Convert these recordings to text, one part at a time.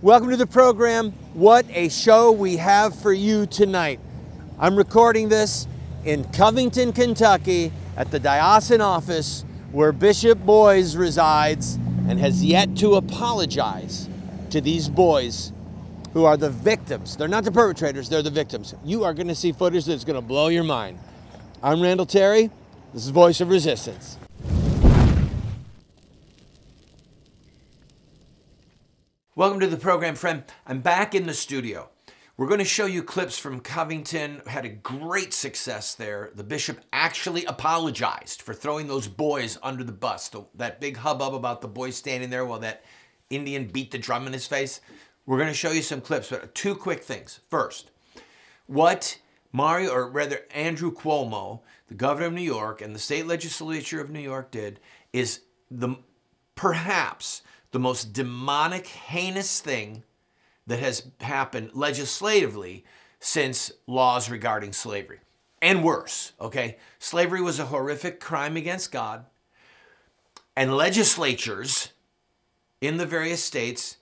Welcome to the program. What a show we have for you tonight. I'm recording this in Covington, Kentucky at the diocesan office where Bishop Boys resides and has yet to apologize to these boys who are the victims. They're not the perpetrators, they're the victims. You are going to see footage that's going to blow your mind. I'm Randall Terry. This is Voice of Resistance. Welcome to the program, friend. I'm back in the studio. We're going to show you clips from Covington. Had a great success there. The bishop actually apologized for throwing those boys under the bus. That big hubbub about the boys standing there while that Indian beat the drum in his face. We're going to show you some clips, but two quick things. First, what Andrew Cuomo, the governor of New York, and the state legislature of New York did is perhaps the most demonic, heinous thing that has happened legislatively since laws regarding slavery. And worse, okay? Slavery was a horrific crime against God, and legislatures in the various states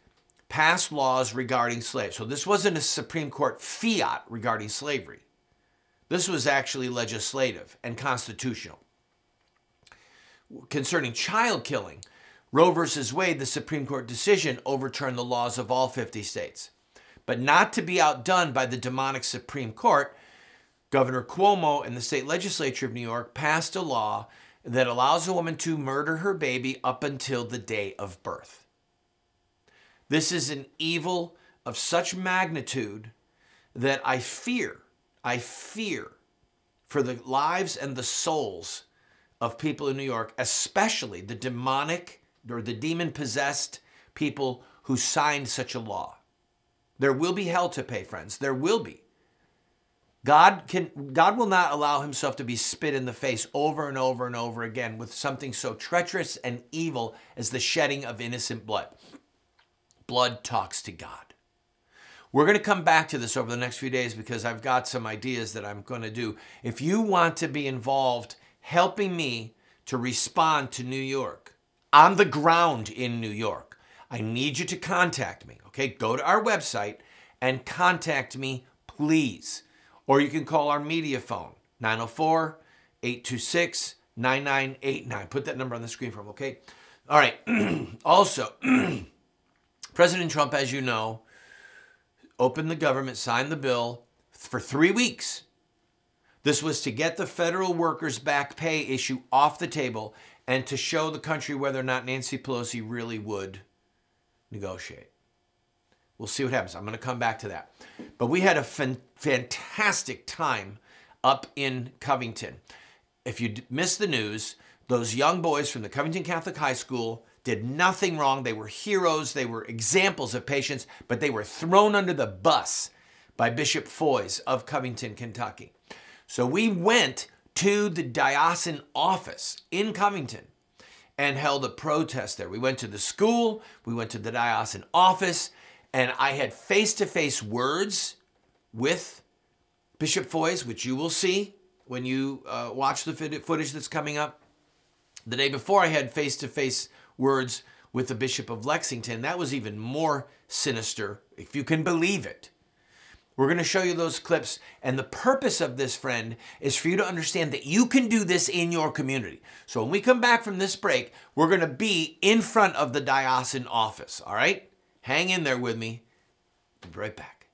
passed laws regarding slaves. So this wasn't a Supreme Court fiat regarding slavery. This was actually legislative and constitutional. Concerning child killing, Roe versus Wade, the Supreme Court decision, overturned the laws of all 50 states. But not to be outdone by the demonic Supreme Court, Governor Cuomo and the state legislature of New York passed a law that allows a woman to murder her baby up until the day of birth. This is an evil of such magnitude that I fear for the lives and the souls of people in New York, especially the demonic or the demon-possessed people who signed such a law. There will be hell to pay, friends. There will be. God will not allow himself to be spit in the face over and over and over again with something so treacherous and evil as the shedding of innocent blood. Blood talks to God. We're going to come back to this over the next few days because I've got some ideas that I'm going to do. If you want to be involved helping me to respond to New York, on the ground in New York, I need you to contact me, okay? Go to our website and contact me, please. Or you can call our media phone, 904-826-9989. Put that number on the screen for them, okay? All right. Also, President Trump, as you know, opened the government, signed the bill for 3 weeks. This was to get the federal workers' back pay issue off the table and to show the country whether or not Nancy Pelosi really would negotiate. We'll see what happens. I'm going to come back to that. But we had a fantastic time up in Covington. If you missed the news, those young boys from the Covington Catholic High School did nothing wrong. They were heroes. They were examples of patience, but they were thrown under the bus by Bishop Foys of Covington, Kentucky. So we went to the diocesan office in Covington and held a protest there. We went to the school, we went to the diocesan office, and I had face-to-face words with Bishop Foys, which you will see when you watch the footage that's coming up. The day before, I had face-to-face words with the Bishop of Lexington. That was even more sinister, if you can believe it. We're going to show you those clips, and the purpose of this, friend, is for you to understand that you can do this in your community. So when we come back from this break, we're going to be in front of the diocesan office, all right? Hang in there with me. I'll be right back.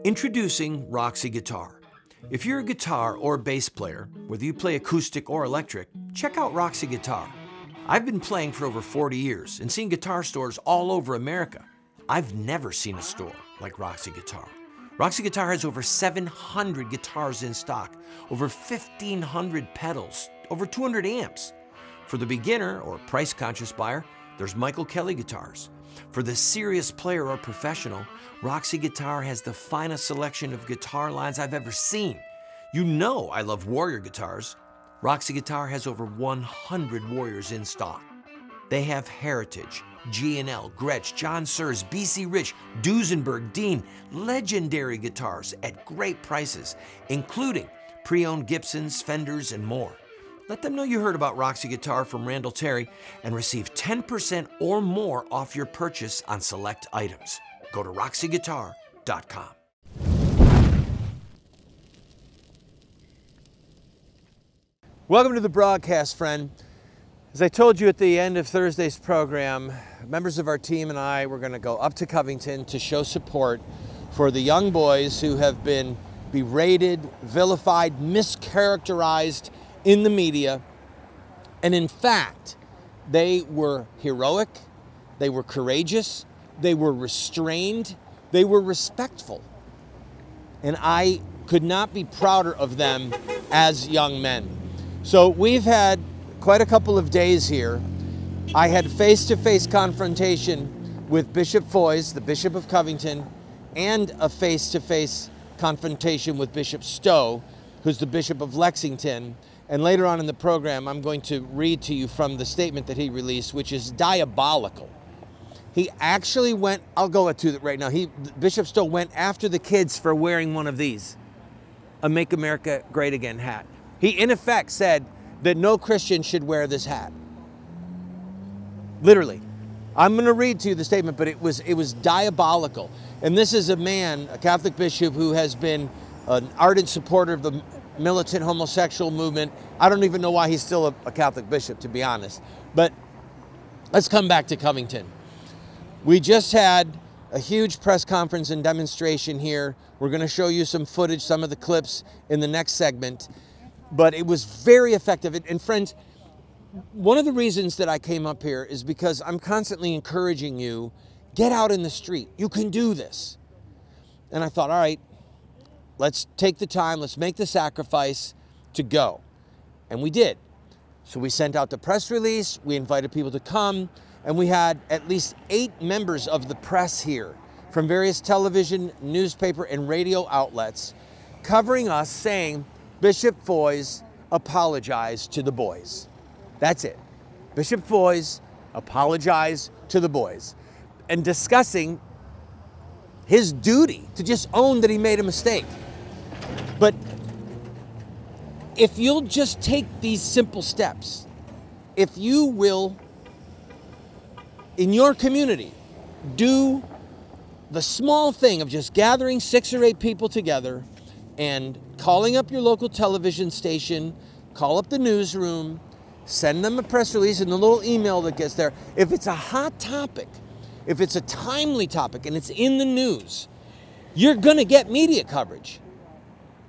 Introducing Roxy Guitar. If you're a guitar or bass player, whether you play acoustic or electric, check out Roxy Guitar. I've been playing for over 40 years and seen guitar stores all over America. I've never seen a store like Roxy Guitar. Roxy Guitar has over 700 guitars in stock, over 1,500 pedals, over 200 amps. For the beginner or price-conscious buyer, there's Michael Kelly guitars. For the serious player or professional, Roxy Guitar has the finest selection of guitar lines I've ever seen. You know I love Warrior guitars. Roxy Guitar has over 100 Warriors in stock. They have Heritage, G&L, Gretsch, John Sears, BC Rich, Duesenberg, Dean, legendary guitars at great prices, including pre-owned Gibsons, Fenders, and more. Let them know you heard about Roxy Guitar from Randall Terry and receive 10% or more off your purchase on select items. Go to roxyguitar.com. Welcome to the broadcast, friend. As I told you at the end of Thursday's program, members of our team and I were going to go up to Covington to show support for the young boys who have been berated, vilified, mischaracterized in the media. And in fact, they were heroic, they were courageous, they were restrained, they were respectful. And I could not be prouder of them as young men. So we've had quite a couple of days here. I had face-to-face confrontation with Bishop Foys, the Bishop of Covington, and a face-to-face confrontation with Bishop Stowe, who's the Bishop of Lexington. And later on in the program, I'm going to read to you from the statement that he released, which is diabolical. He actually went, I'll go to it right now. Bishop Stowe went after the kids for wearing one of these, a Make America Great Again hat. He, in effect, said that no Christian should wear this hat. Literally. I'm going to read to you the statement, but it was diabolical. And this is a man, a Catholic bishop, who has been an ardent supporter of the militant homosexual movement. I don't even know why he's still a Catholic bishop, to be honest. But let's come back to Covington. We just had a huge press conference and demonstration here. We're going to show you some footage, some of the clips in the next segment. But it was very effective. And friends, one of the reasons that I came up here is because I'm constantly encouraging you, get out in the street. You can do this. And I thought, all right, let's take the time, let's make the sacrifice to go. And we did. So we sent out the press release, we invited people to come, and we had at least 8 members of the press here from various television, newspaper, and radio outlets covering us, saying, Bishop Foys apologized to the boys. That's it. Bishop Foys apologized to the boys, and discussing his duty to just own that he made a mistake. But if you'll just take these simple steps, if you will, in your community, do the small thing of just gathering 6 or 8 people together and calling up your local television station, call up the newsroom, send them a press release and a little email that gets there. If it's a hot topic, if it's a timely topic and it's in the news, you're going to get media coverage.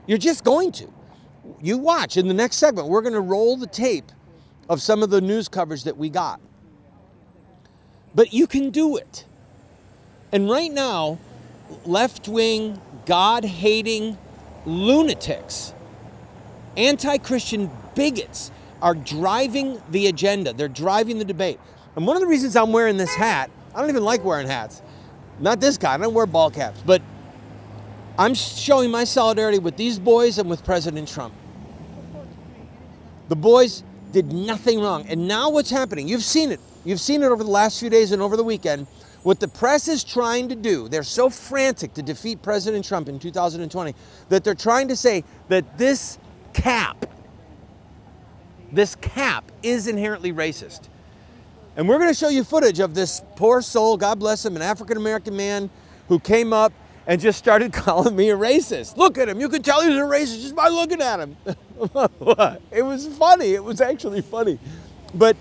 You're just going to. You watch. In the next segment, we're going to roll the tape of some of the news coverage that we got. But you can do it. And right now, left-wing, God-hating lunatics, anti-Christian bigots are driving the agenda. They're driving the debate. And one of the reasons I'm wearing this hat, I don't even like wearing hats. Not this guy, I don't wear ball caps, but I'm showing my solidarity with these boys and with President Trump. The boys did nothing wrong. And now what's happening, you've seen it. You've seen it over the last few days and over the weekend. What the press is trying to do, they're so frantic to defeat President Trump in 2020 that they're trying to say that this cap is inherently racist. And we're going to show you footage of this poor soul, God bless him, an African-American man who came up and just started calling me a racist. Look at him. You can tell he's a racist just by looking at him. It was funny. It was actually funny. But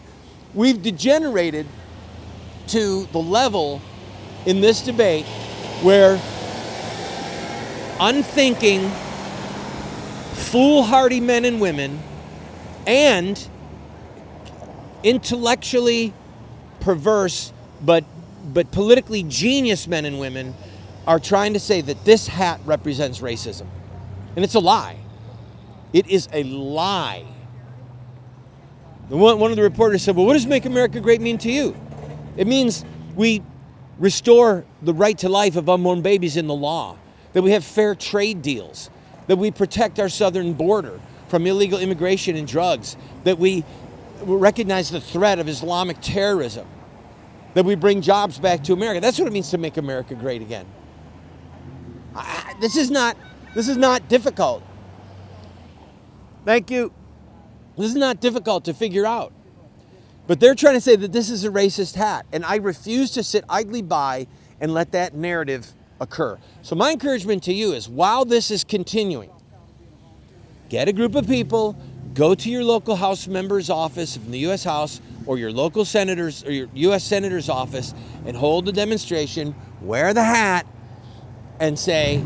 we've degenerated to the level in this debate where unthinking, foolhardy men and women and intellectually perverse but politically genius men and women are trying to say that this hat represents racism. And it's a lie. It is a lie. One of the reporters said, well, what does Make America Great mean to you? It means we restore the right to life of unborn babies in the law, that we have fair trade deals, that we protect our southern border from illegal immigration and drugs, that we recognize the threat of Islamic terrorism, that we bring jobs back to America. That's what it means to make America great again. This is not difficult. Thank you. This is not difficult to figure out. But they're trying to say that this is a racist hat, and I refuse to sit idly by and let that narrative occur. So my encouragement to you is, while this is continuing, get a group of people, go to your local House member's office in the U.S. House, or your local senator's or your U.S. senator's office, and hold a demonstration, wear the hat, and say,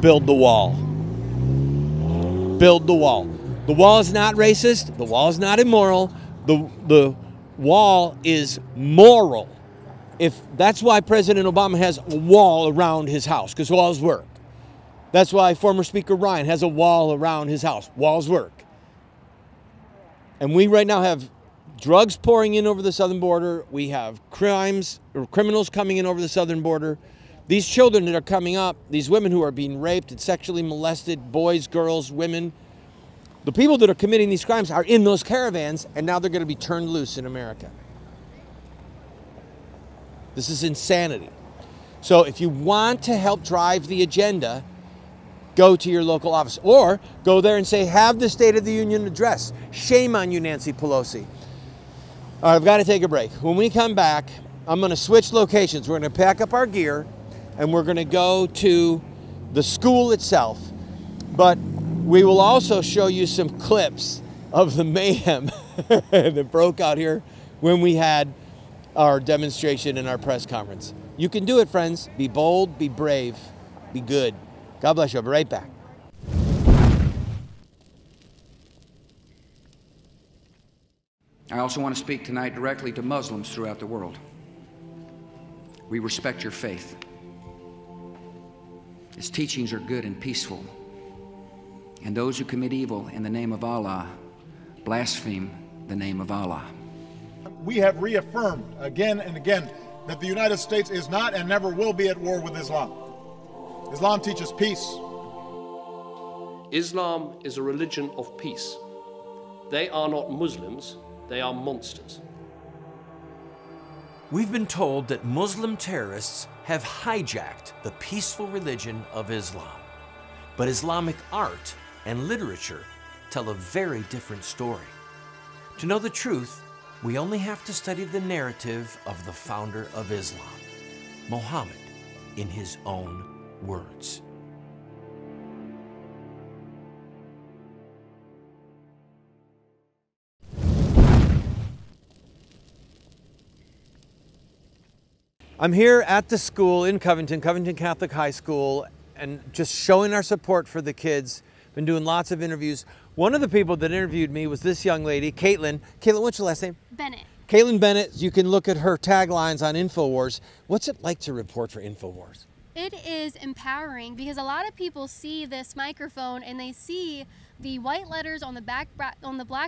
build the wall. Build the wall. The wall is not racist. The wall is not immoral. The wall is moral. That's why President Obama has a wall around his house, because walls work. That's why former Speaker Ryan has a wall around his house. Walls work. And we right now have drugs pouring in over the southern border. We have criminals coming in over the southern border. These children that are coming up, these women who are being raped and sexually molested, boys, girls, women, the people that are committing these crimes are in those caravans, and now they're going to be turned loose in America. This is insanity. So if you want to help drive the agenda, go to your local office, or go there and say, have the State of the Union address. Shame on you, Nancy Pelosi. All right, I've got to take a break. When we come back, I'm going to switch locations. We're going to pack up our gear, and we're going to go to the school itself. But we will also show you some clips of the mayhem that broke out here when we had our demonstration and our press conference. You can do it, friends. Be bold, be brave, be good. God bless you. I'll be right back. I also want to speak tonight directly to Muslims throughout the world. We respect your faith. Its teachings are good and peaceful. And those who commit evil in the name of Allah blaspheme the name of Allah. We have reaffirmed again and again that the United States is not and never will be at war with Islam. Islam teaches peace. Islam is a religion of peace. They are not Muslims, they are monsters. We've been told that Muslim terrorists have hijacked the peaceful religion of Islam. But Islamic art and literature tell a very different story. To know the truth, we only have to study the narrative of the founder of Islam, Muhammad, in his own words. I'm here at the school in Covington Catholic High School, and just showing our support for the kids. Been doing lots of interviews. One of the people that interviewed me was this young lady, Caitlin. Caitlin, what's your last name? Bennett. Caitlin Bennett. You can look at her taglines on InfoWars. What's it like to report for InfoWars? It is empowering because a lot of people see this microphone and they see the white letters on the black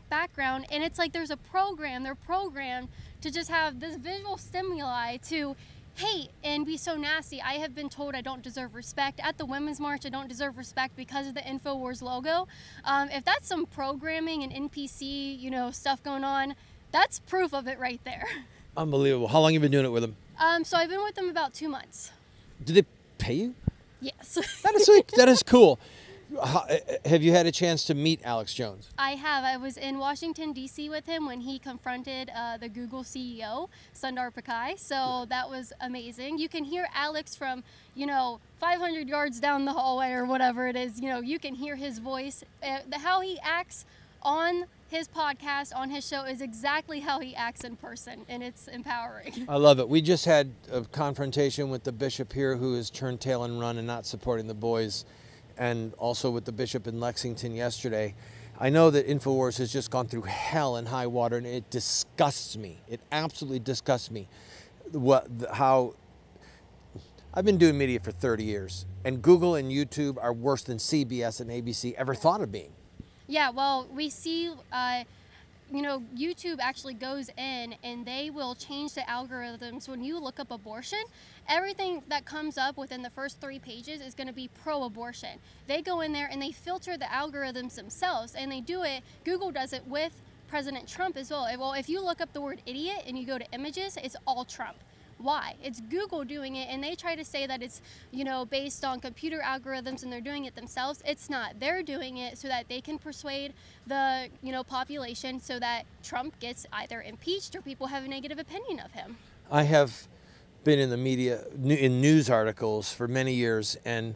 background, and it's like there's a program. They're programmed to just have this visual stimuli to hate and be so nasty. I have been told I don't deserve respect. At the Women's March, I don't deserve respect because of the InfoWars logo. If that's some programming and NPC, stuff going on, that's proof of it right there. Unbelievable. How long have you been doing it with them? So I've been with them about 2 months. Did they pay you? Yes. That is cool. Have you had a chance to meet Alex Jones? I have. I was in Washington, D.C. with him when he confronted the Google CEO, Sundar Pichai. So that was amazing. You can hear Alex from, 500 yards down the hallway or whatever it is. You can hear his voice. How he acts on his podcast, on his show, is exactly how he acts in person, and it's empowering. I love it. We just had a confrontation with the bishop here who has turned tail and run and not supporting the boys, and also with the bishop in Lexington yesterday. I know that InfoWars has just gone through hell and high water, and it disgusts me. It absolutely disgusts me. How I've been doing media for 30 years, and Google and YouTube are worse than CBS and ABC ever thought of being. Yeah, well, we see, YouTube actually goes in and they will change the algorithms. When you look up abortion, everything that comes up within the first 3 pages is going to be pro-abortion. They go in there and they filter the algorithms themselves, and they do it. Google does it with President Trump as well. Well, if you look up the word idiot and you go to images, it's all Trump. Why? It's Google doing it, and they try to say that it's, you know, based on computer algorithms and they're doing it themselves. It's not. They're doing it so that they can persuade the, you know, population so that Trump gets either impeached or people have a negative opinion of him. I have been in the media, in news articles for many years, and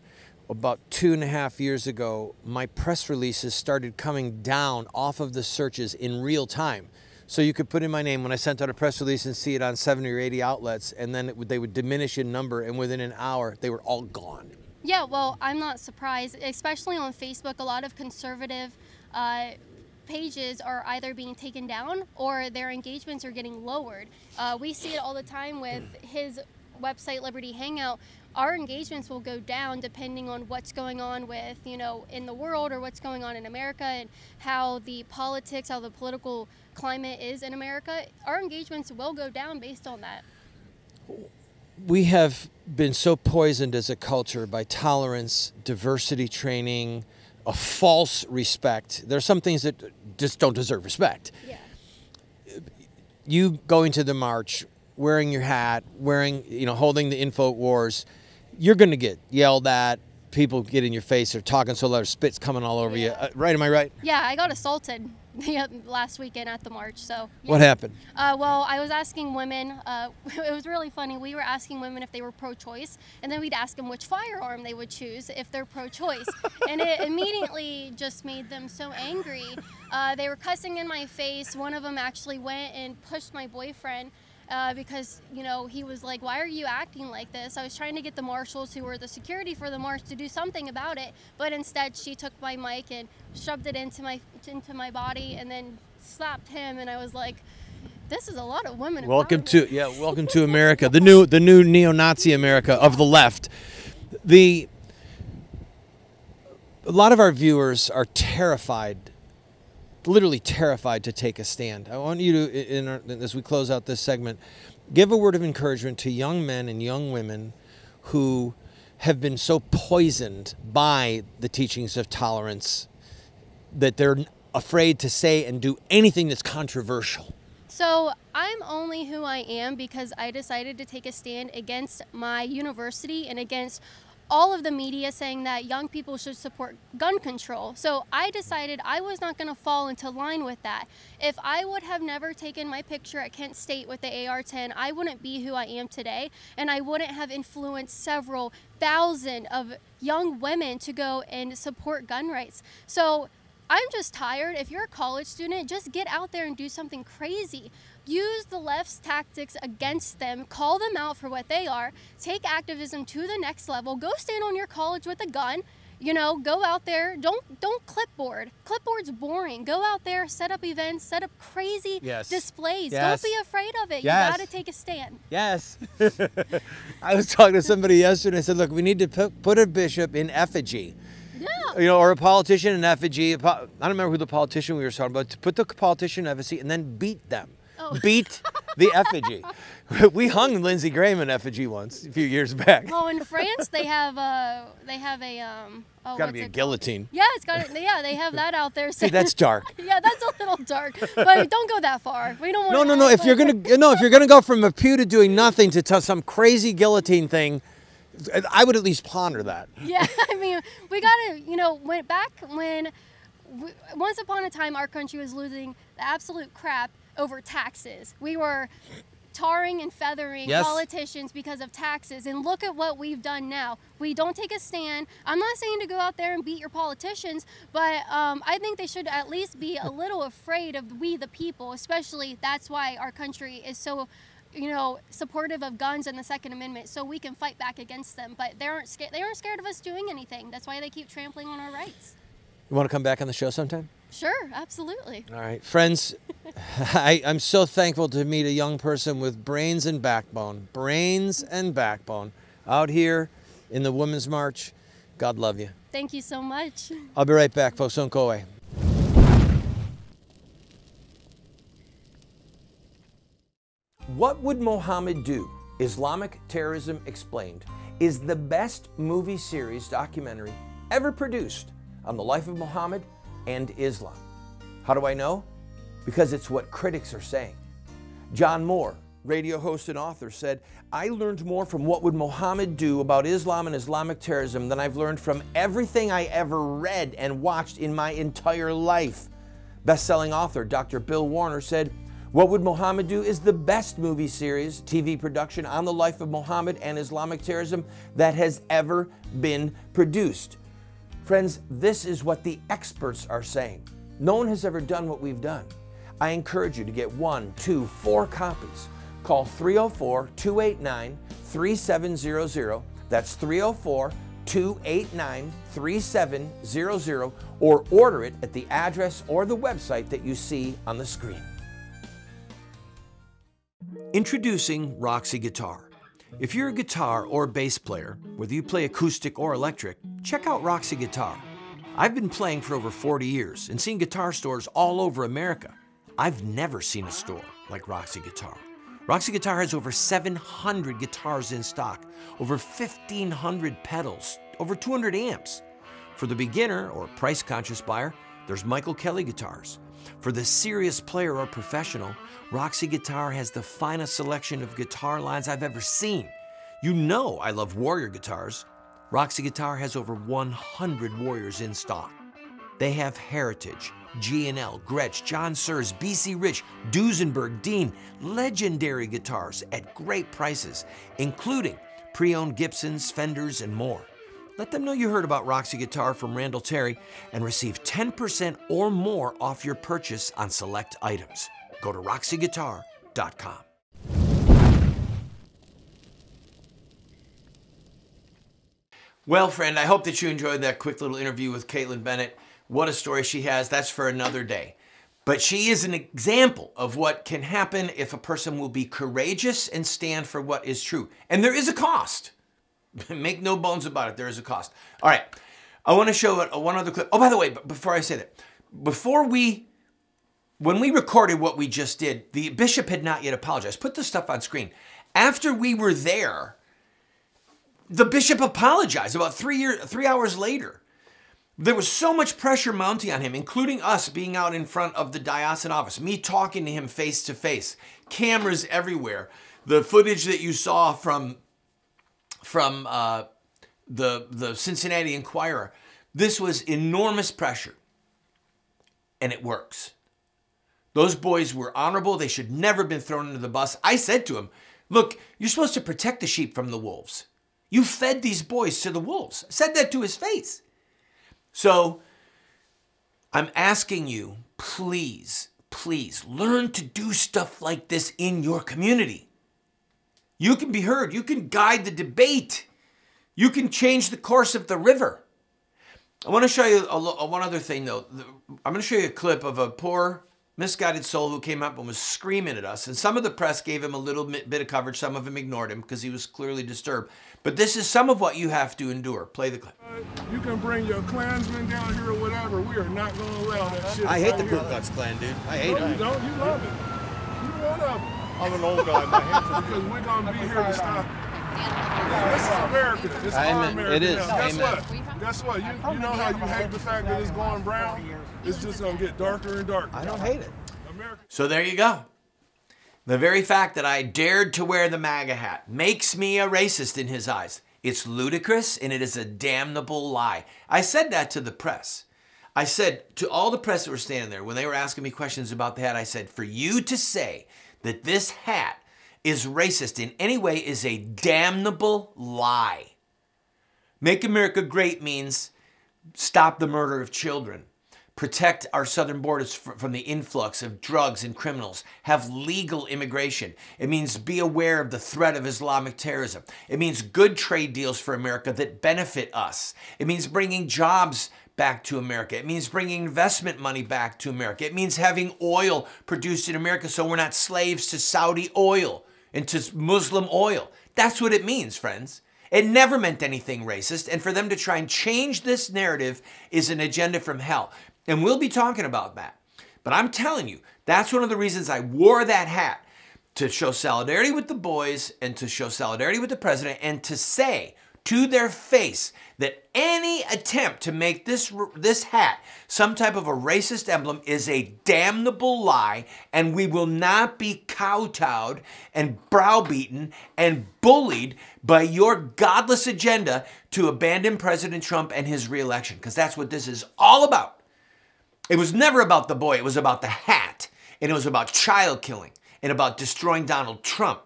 about 2.5 years ago, my press releases started coming down off of the searches in real time. So you could put in my name when I sent out a press release and see it on 70 or 80 outlets, and then they would diminish in number, and within an hour, they were all gone. Yeah, well, I'm not surprised, especially on Facebook. A lot of conservative pages are either being taken down or their engagements are getting lowered. We see it all the time with his website, Liberty Hangout. Our engagements will go down depending on what's going on with, you know, in the world or what's going on in America and how the politics, how the political climate is in America. Our engagements will go down based on that. We have been so poisoned as a culture by tolerance, diversity training, a false respect. There are some things that just don't deserve respect. Yeah. You going to the march, wearing your hat, wearing, you know, holding the InfoWars, you're going to get yelled at. People get in your face. They're talking so loud, spit's coming all over you. Right? Am I right? Yeah, I got assaulted last weekend at the march. So yeah. What happened? Well, I was asking women. It was really funny. We were asking women if they were pro-choice, and then we'd ask them which firearm they would choose if they're pro-choice, and it immediately just made them so angry. They were cussing in my face. One of them actually went and pushed my boyfriend. Because, you know, he was like, why are you acting like this? I was trying to get the marshals who were the security for the march to do something about it, but instead she took my mic and shoved it into my body and then slapped him, and I was like, this is a lot of women. Welcome to America, the new neo-Nazi America of the left. A lot of our viewers are terrified, literally terrified to take a stand. I want you to, as we close out this segment, give a word of encouragement to young men and young women who have been so poisoned by the teachings of tolerance that they're afraid to say and do anything that's controversial. So I'm only who I am because I decided to take a stand against my university and against all of the media saying that young people should support gun control. So I decided I was not going to fall into line with that. If I would have never taken my picture at Kent State with the AR-10, I wouldn't be who I am today, and I wouldn't have influenced several thousand of young women to go and support gun rights. So I'm just tired. If you're a college student, just get out there and do something crazy. Use the left's tactics against them, call them out for what they are, take activism to the next level, go stand on your college with a gun, you know, go out there, don't clipboard. Clipboard's boring. Go out there, set up events, set up crazy displays. Yes. Don't be afraid of it. Yes. You gotta take a stand. Yes. I was talking to somebody yesterday, I said, look, we need to put a bishop in effigy. Yeah. You know, or a politician in effigy. I don't remember who the politician we were talking about. To put the politician in effigy and then beat them. Oh. Beat the effigy. We hung Lindsey Graham in effigy once a few years back. Well, in France they have a It's got to be a guillotine. Yeah, it's got yeah, they have that out there. So. See, that's dark. Yeah, that's a little dark, but don't go that far. We don't want. No. If you're gonna go from a pew to doing nothing to some crazy guillotine thing, I would at least ponder that. Yeah, I mean, we gotta, you know, once upon a time our country was losing the absolute crap over taxes. We were tarring and feathering politicians because of taxes, and look at what we've done now. We don't take a stand. I'm not saying to go out there and beat your politicians, but I think they should at least be a little afraid of we the people, especially that's why our country is so, you know, supportive of guns and the Second Amendment, so we can fight back against them. But they aren't scared of us doing anything. That's why they keep trampling on our rights. You want to come back on the show sometime? Sure, absolutely. All right, friends, I'm so thankful to meet a young person with brains and backbone out here in the Women's March. God love you. Thank you so much. I'll be right back, folks. Don't go away. What Would Mohammed Do? Islamic Terrorism Explained is the best movie series documentary ever produced on the life of Muhammad and Islam. How do I know? Because it's what critics are saying. John Moore, radio host and author, said, "I learned more from What Would Muhammad Do about Islam and Islamic terrorism than I've learned from everything I ever read and watched in my entire life." Best-selling author Dr. Bill Warner said, "What Would Muhammad Do is the best movie series, TV production on the life of Muhammad and Islamic terrorism that has ever been produced." Friends, this is what the experts are saying. No one has ever done what we've done. I encourage you to get 1, 2, 4 copies. Call 304-289-3700. That's 304-289-3700, or order it at the address or the website that you see on the screen. Introducing Roxy Guitar. If you're a guitar or bass player, whether you play acoustic or electric, check out Roxy Guitar. I've been playing for over 40 years and seen guitar stores all over America. I've never seen a store like Roxy Guitar. Roxy Guitar has over 700 guitars in stock, over 1,500 pedals, over 200 amps. For the beginner or price-conscious buyer, there's Michael Kelly guitars. For the serious player or professional, Roxy Guitar has the finest selection of guitar lines I've ever seen. You know I love Warrior guitars. Roxy Guitar has over 100 Warriors in stock. They have Heritage, G&L, Gretsch, John Sears, BC Rich, Duesenberg, Dean, legendary guitars at great prices, including pre-owned Gibsons, Fenders, and more. Let them know you heard about Roxy Guitar from Randall Terry and receive 10% or more off your purchase on select items. Go to roxyguitar.com. Well, friend, I hope that you enjoyed that quick little interview with Caitlin Bennett. What a story she has. That's for another day. But she is an example of what can happen if a person will be courageous and stand for what is true. And there is a cost. Make no bones about it, there is a cost. All right, I want to show one other clip. Oh, by the way, before I say that, when we recorded what we just did, the bishop had not yet apologized. Put this stuff on screen. After we were there, the bishop apologized about 3 hours later. There was so much pressure mounting on him, including us being out in front of the diocesan office, me talking to him face to face, cameras everywhere. The footage that you saw from the Cincinnati Enquirer, this was enormous pressure, and it works. Those boys were honorable. They should never have been thrown into the bus. I said to him, look, you're supposed to protect the sheep from the wolves. You fed these boys to the wolves. I said that to his face. So I'm asking you, please, please learn to do stuff like this in your community. You can be heard. You can guide the debate. You can change the course of the river. I want to show you one other thing, though. I'm going to show you a clip of a poor, misguided soul who came up and was screaming at us. And some of the press gave him a little bit of coverage. Some of them ignored him because he was clearly disturbed. But this is some of what you have to endure. Play the clip. You can bring your Klansmen down here or whatever. We are not going to allow that shit. I hate the Ku Klux Klan, dude. I hate it. You don't. You love it. You're one of them. I'm an old guy. My hands are because we're going to be here to stop. This is America. It's our America. It is. Now, guess what? Guess what? You know how you hate the fact that it's going brown? It's just going to get darker and darker. I don't hate it. America. So there you go. The very fact that I dared to wear the MAGA hat makes me a racist in his eyes. It's ludicrous and it is a damnable lie. I said that to the press. I said to all the press that were standing there when they were asking me questions about the hat, I said, for you to say that this hat is racist in any way is a damnable lie. Make America great means stop the murder of children, protect our southern borders from the influx of drugs and criminals, have legal immigration. It means be aware of the threat of Islamic terrorism. It means good trade deals for America that benefit us. It means bringing jobs back to America. It means bringing investment money back to America. It means having oil produced in America so we're not slaves to Saudi oil and to Muslim oil. That's what it means, friends. It never meant anything racist, and for them to try and change this narrative is an agenda from hell. And we'll be talking about that. But I'm telling you, that's one of the reasons I wore that hat, to show solidarity with the boys and to show solidarity with the president and to say to their face that any attempt to make this hat some type of a racist emblem is a damnable lie, and we will not be kowtowed and browbeaten and bullied by your godless agenda to abandon President Trump and his reelection, because that's what this is all about. It was never about the boy. It was about the hat, and it was about child killing and about destroying Donald Trump.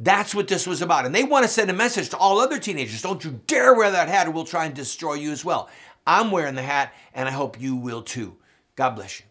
That's what this was about. And they want to send a message to all other teenagers. Don't you dare wear that hat or we'll try and destroy you as well. I'm wearing the hat, and I hope you will too. God bless you.